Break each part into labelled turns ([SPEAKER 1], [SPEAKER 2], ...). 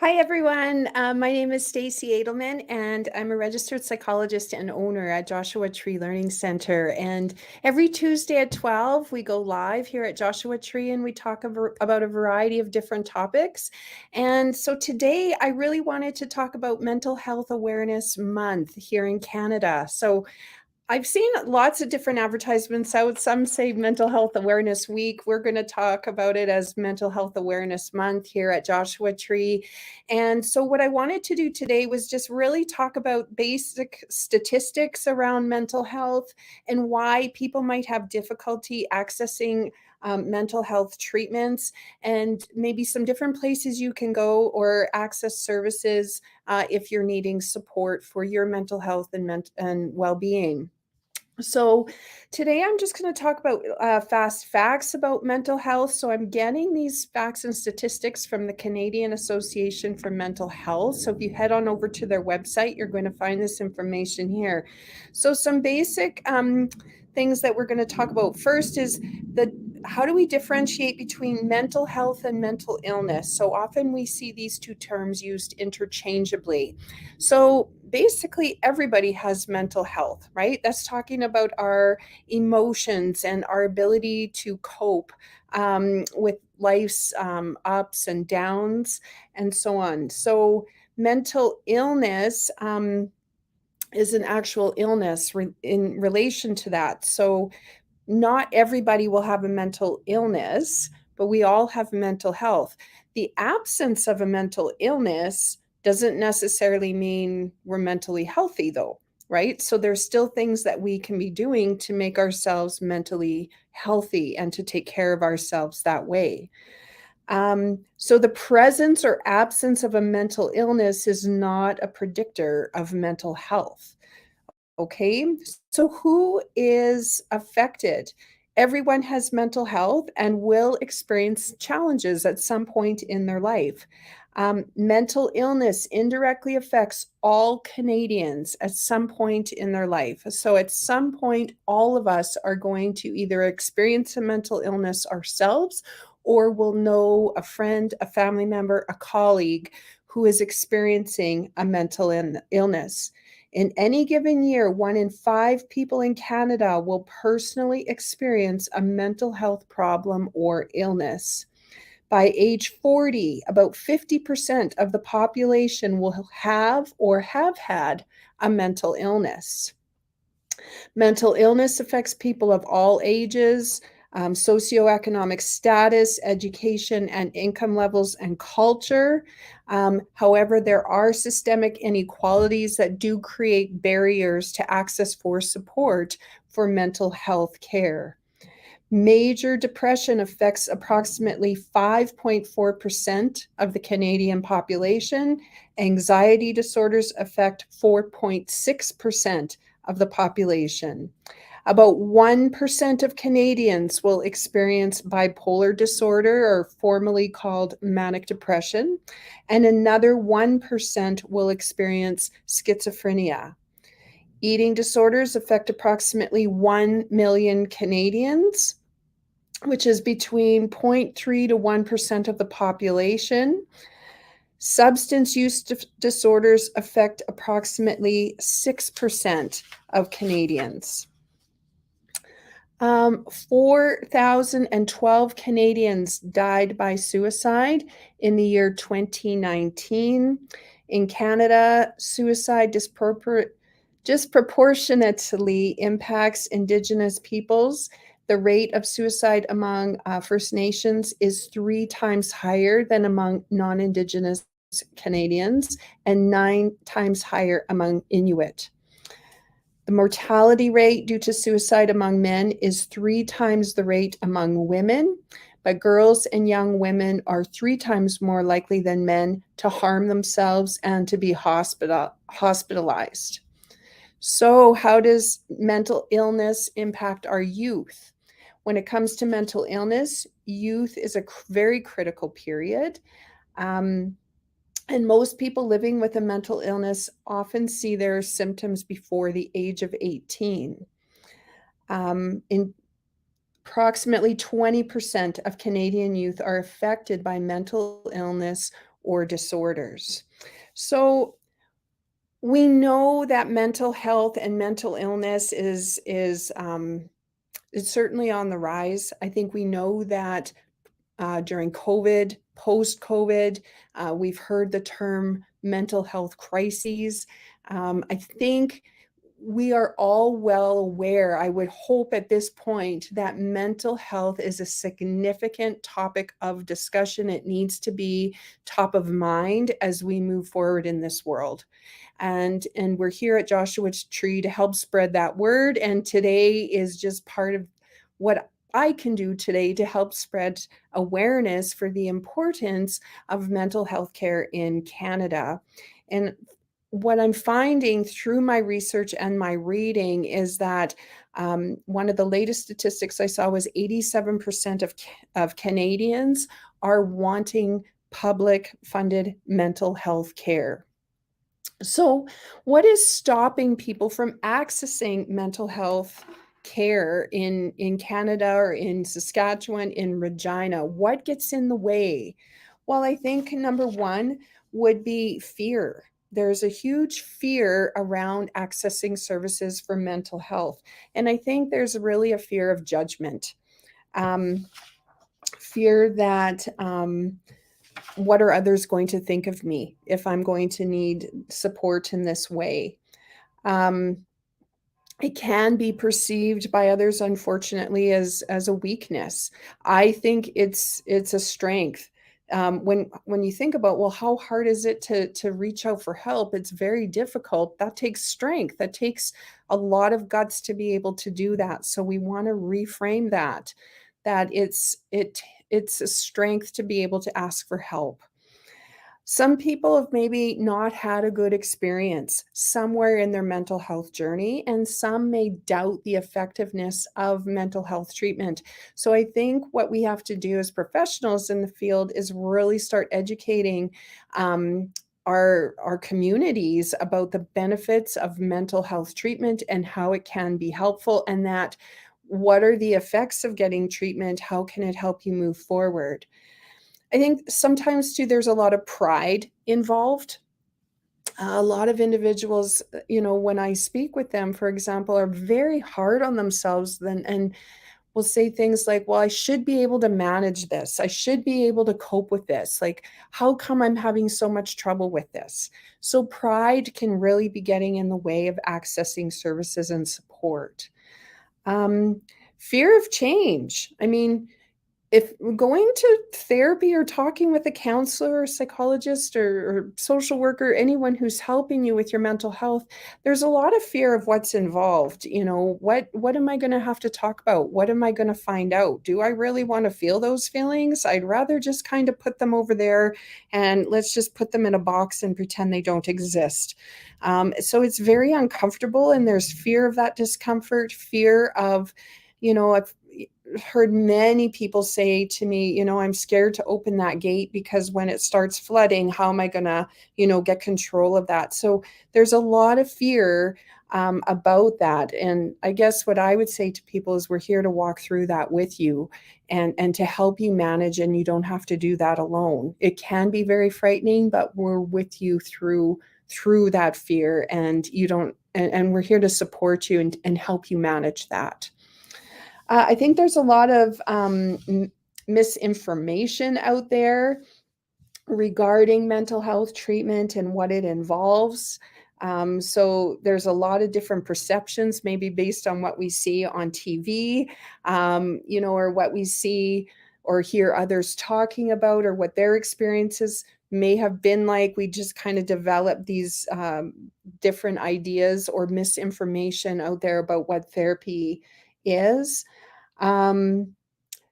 [SPEAKER 1] Hi, everyone. My name is Stacey Adelman, and I'm a registered psychologist and owner at Joshua Tree Learning Center. And every Tuesday at 12, we go live here at Joshua Tree and we talk about a variety of different topics. And so today, I really wanted to talk about Mental Health Awareness Month here in Canada. So I've seen lots of different advertisements out. Some say Mental Health Awareness Week. We're going to talk about it as Mental Health Awareness Month here at Joshua Tree. And so, what I wanted to do today was just really talk about basic statistics around mental health and why people might have difficulty accessing mental health treatments, and maybe some different places you can go or access services if you're needing support for your mental health and well-being. So today I'm just going to talk about fast facts about mental health. So I'm getting these facts and statistics from the Canadian Association for Mental Health. So if you head on over to their website, you're going to find this information here. So some basic things that we're going to talk about first is how do we differentiate between mental health and mental illness? So often we see these two terms used interchangeably. So basically, everybody has mental health, right? That's talking about our emotions and our ability to cope with life's ups and downs and so on. So, mental illness is an actual illness in relation to that. So, not everybody will have a mental illness, but we all have mental health. The absence of a mental illness doesn't necessarily mean we're mentally healthy, though, right? So there's still things that we can be doing to make ourselves mentally healthy and to take care of ourselves that way. So the presence or absence of a mental illness is not a predictor of mental health. Okay, so who is affected? Everyone has mental health and will experience challenges at some point in their life. Mental illness indirectly affects all Canadians at some point in their life. So, at some point, all of us are going to either experience a mental illness ourselves or will know a friend, a family member, a colleague who is experiencing a mental illness. In any given year, 1 in 5 people in Canada will personally experience a mental health problem or illness. By age 40, about 50% of the population will have or have had a mental illness. Mental illness affects people of all ages, socioeconomic status, education, and income levels and culture. However, there are systemic inequalities that do create barriers to access for support for mental health care. Major depression affects approximately 5.4% of the Canadian population. Anxiety disorders affect 4.6% of the population. About 1% of Canadians will experience bipolar disorder, or formerly called manic depression, and another 1% will experience schizophrenia. Eating disorders affect approximately 1 million Canadians, which is between 0.3 to 1% of the population. Substance use disorders affect approximately 6% of Canadians. 4,012 Canadians died by suicide in the year 2019. In Canada, suicide disproportionately impacts Indigenous peoples. The rate of suicide among First Nations is 3 times higher than among non-Indigenous Canadians and 9 times higher among Inuit. The mortality rate due to suicide among men is 3 times the rate among women, but girls and young women are 3 times more likely than men to harm themselves and to be hospitalized. So, how does mental illness impact our youth? When it comes to mental illness, youth is a very critical period. And most people living with a mental illness often see their symptoms before the age of 18. In approximately 20% of Canadian youth are affected by mental illness or disorders. So we know that mental health and mental illness is it's certainly on the rise. I think we know that during COVID, post-COVID, we've heard the term mental health crises. I think we are all well aware, I would hope at this point, that mental health is a significant topic of discussion. It needs to be top of mind as we move forward in this world. And we're here at Joshua Tree to help spread that word. And today is just part of what I can do today to help spread awareness for the importance of mental health care in Canada. And what I'm finding through my research and my reading is that one of the latest statistics I saw was 87% of Canadians are wanting public funded mental health care. So, what is stopping people from accessing mental health care in Canada or in Saskatchewan, in Regina? What gets in the way? Well, I think number one would be fear. There's a huge fear around accessing services for mental health. And I think there's really a fear of judgment, um, fear that what are others going to think of me if I'm going to need support in this way? Um, it can be perceived by others, unfortunately, as a weakness. I think it's a strength. When you think about, well, how hard is it to reach out for help? It's very difficult. That takes strength. That takes a lot of guts to be able to do that. So we want to reframe that it's a strength to be able to ask for help. Some people have maybe not had a good experience somewhere in their mental health journey, and some may doubt the effectiveness of mental health treatment. So I think what we have to do as professionals in the field is really start educating our communities about the benefits of mental health treatment and how it can be helpful, and that what are the effects of getting treatment? How can it help you move forward? I think sometimes too, there's a lot of pride involved. A lot of individuals, when I speak with them, for example, are very hard on themselves and will say things like, well, I should be able to manage this. I should be able to cope with this. Like, how come I'm having so much trouble with this? So pride can really be getting in the way of accessing services and support. Um, Fear of change. I mean, if going to therapy or talking with a counselor or psychologist or social worker, anyone who's helping you with your mental health, there's a lot of fear of what's involved. What am I going to have to talk about? What am I going to find out? Do I really want to feel those feelings? I'd rather just kind of put them over there and let's just put them in a box and pretend they don't exist. So it's very uncomfortable, and there's fear of that discomfort, fear of, I've heard many people say to me, I'm scared to open that gate because when it starts flooding, how am I going to, get control of that? So there's a lot of fear about that. And I guess what I would say to people is we're here to walk through that with you and to help you manage, and you don't have to do that alone. It can be very frightening, but we're with you through that fear, and you don't, and we're here to support you and help you manage that. I think there's a lot of misinformation out there regarding mental health treatment and what it involves. So there's a lot of different perceptions, maybe based on what we see on TV, or what we see or hear others talking about, or what their experiences may have been like. We just kind of develop these different ideas or misinformation out there about what therapy is. Um,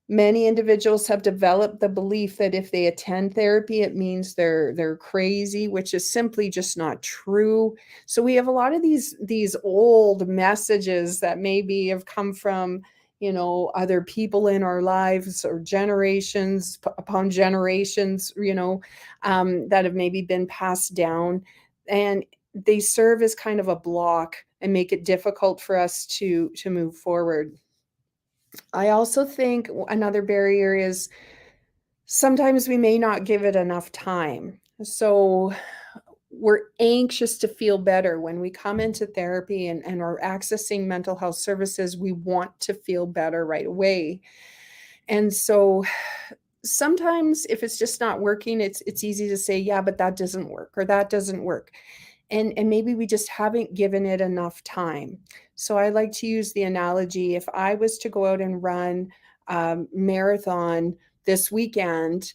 [SPEAKER 1] Many individuals have developed the belief that if they attend therapy, it means they're crazy, which is simply just not true. So we have a lot of these old messages that maybe have come from, other people in our lives, or generations upon generations, that have maybe been passed down, and they serve as kind of a block and make it difficult for us to move forward. I also think another barrier is sometimes we may not give it enough time. So we're anxious to feel better when we come into therapy and are accessing mental health services. We want to feel better right away. And so sometimes if it's just not working, it's easy to say, yeah, but that doesn't work or that doesn't work. And maybe we just haven't given it enough time. So I like to use the analogy, if I was to go out and run a marathon this weekend,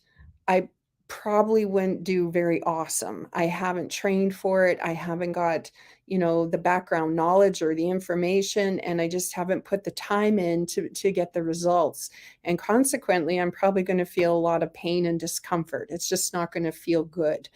[SPEAKER 1] I probably wouldn't do very awesome. I haven't trained for it. I haven't got, the background knowledge or the information, and I just haven't put the time in to get the results. And consequently, I'm probably going to feel a lot of pain and discomfort. It's just not going to feel good.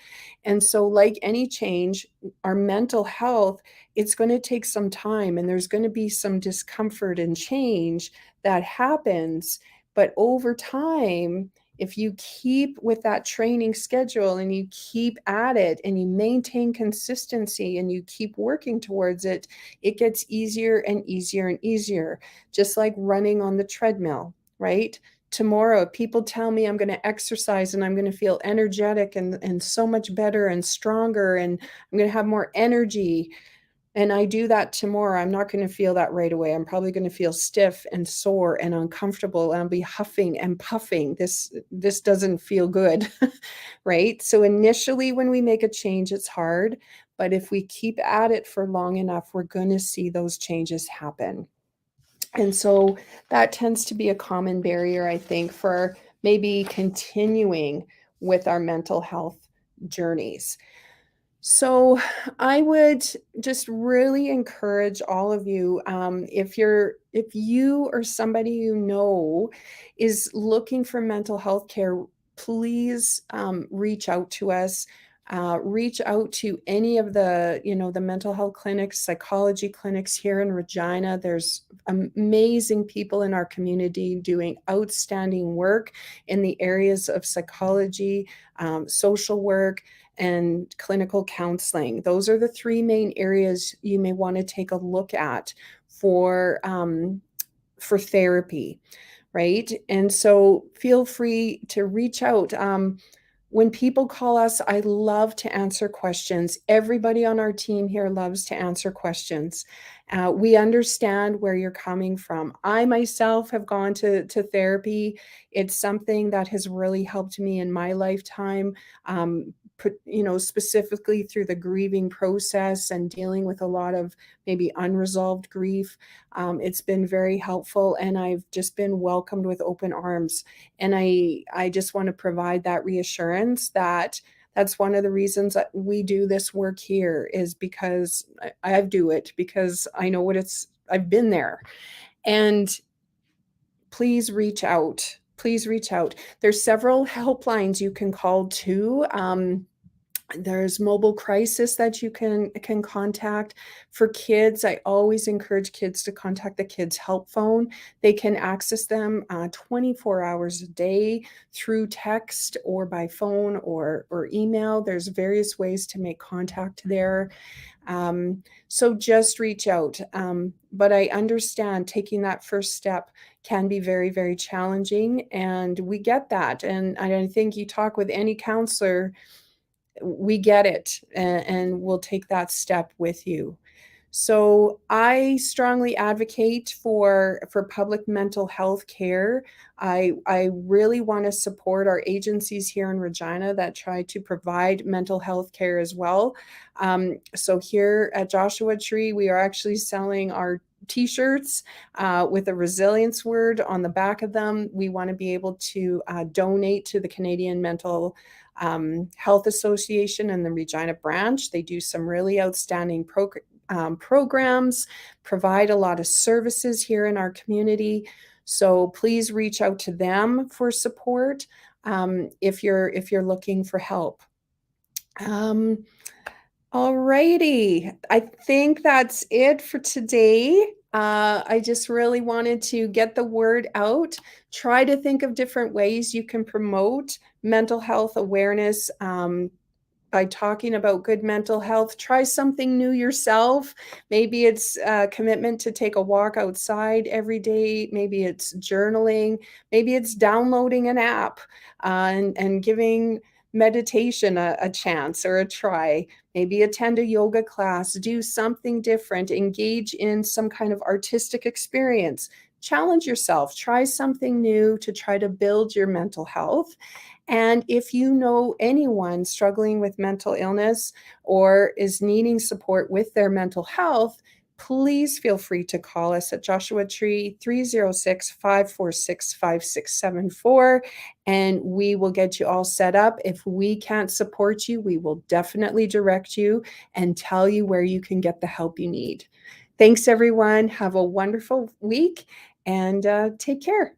[SPEAKER 1] And so, like any change, our mental health, it's going to take some time, and there's going to be some discomfort and change that happens. But over time, if you keep with that training schedule and you keep at it and you maintain consistency and you keep working towards it, it gets easier and easier and easier, just like running on the treadmill, right? Tomorrow, people tell me I'm going to exercise and I'm going to feel energetic and so much better and stronger, and I'm going to have more energy. And I do that tomorrow. I'm not going to feel that right away. I'm probably going to feel stiff and sore and uncomfortable, and I'll be huffing and puffing. This doesn't feel good, right? So initially when we make a change, it's hard, but if we keep at it for long enough, we're going to see those changes happen. And so that tends to be a common barrier, I think, for maybe continuing with our mental health journeys. So I would just really encourage all of you, if you or somebody you know is looking for mental health care, please reach out to us. Reach out to any of the mental health clinics, psychology clinics here in Regina. There's amazing people in our community doing outstanding work in the areas of psychology, social work, and clinical counseling. Those are the three main areas you may want to take a look at for therapy, right? And so feel free to reach out. When people call us, I love to answer questions. Everybody on our team here loves to answer questions. We understand where you're coming from. I myself have gone to therapy. It's something that has really helped me in my lifetime. Specifically through the grieving process and dealing with a lot of maybe unresolved grief. It's been very helpful, and I've just been welcomed with open arms. And I just want to provide that reassurance that that's one of the reasons that we do this work here, is because I do it because I know I've been there. And please reach out. Please reach out. There's several helplines you can call to. There's mobile crisis that you can contact. For kids, I always encourage kids to contact the kids help phone. They can access them 24 hours a day through text or by phone or email. There's various ways to make contact there. So just reach out. But I understand taking that first step can be very, very challenging, and we get that. And I think you talk with any counselor, we get it, and we'll take that step with you. So I strongly advocate for public mental health care. I really want to support our agencies here in Regina that try to provide mental health care as well. So here at Joshua Tree, we are actually selling our T-shirts with a resilience word on the back of them. We want to be able to donate to the Canadian Mental Health Association and the Regina branch. They do some really outstanding programs, provide a lot of services here in our community. So please reach out to them for support if you're looking for help. Alrighty, I think that's it for today. I just really wanted to get the word out, try to think of different ways you can promote mental health awareness by talking about good mental health. Try something new yourself. Maybe it's a commitment to take a walk outside every day. Maybe it's journaling. Maybe it's downloading an app and giving meditation a chance or a try. Maybe attend a yoga class, do something different, engage in some kind of artistic experience. Challenge yourself, try something new to try to build your mental health. And if you know anyone struggling with mental illness or is needing support with their mental health, please feel free to call us at Joshua Tree 306-546-5674, and we will get you all set up. If we can't support you, we will definitely direct you and tell you where you can get the help you need. Thanks, everyone. Have a wonderful week and take care.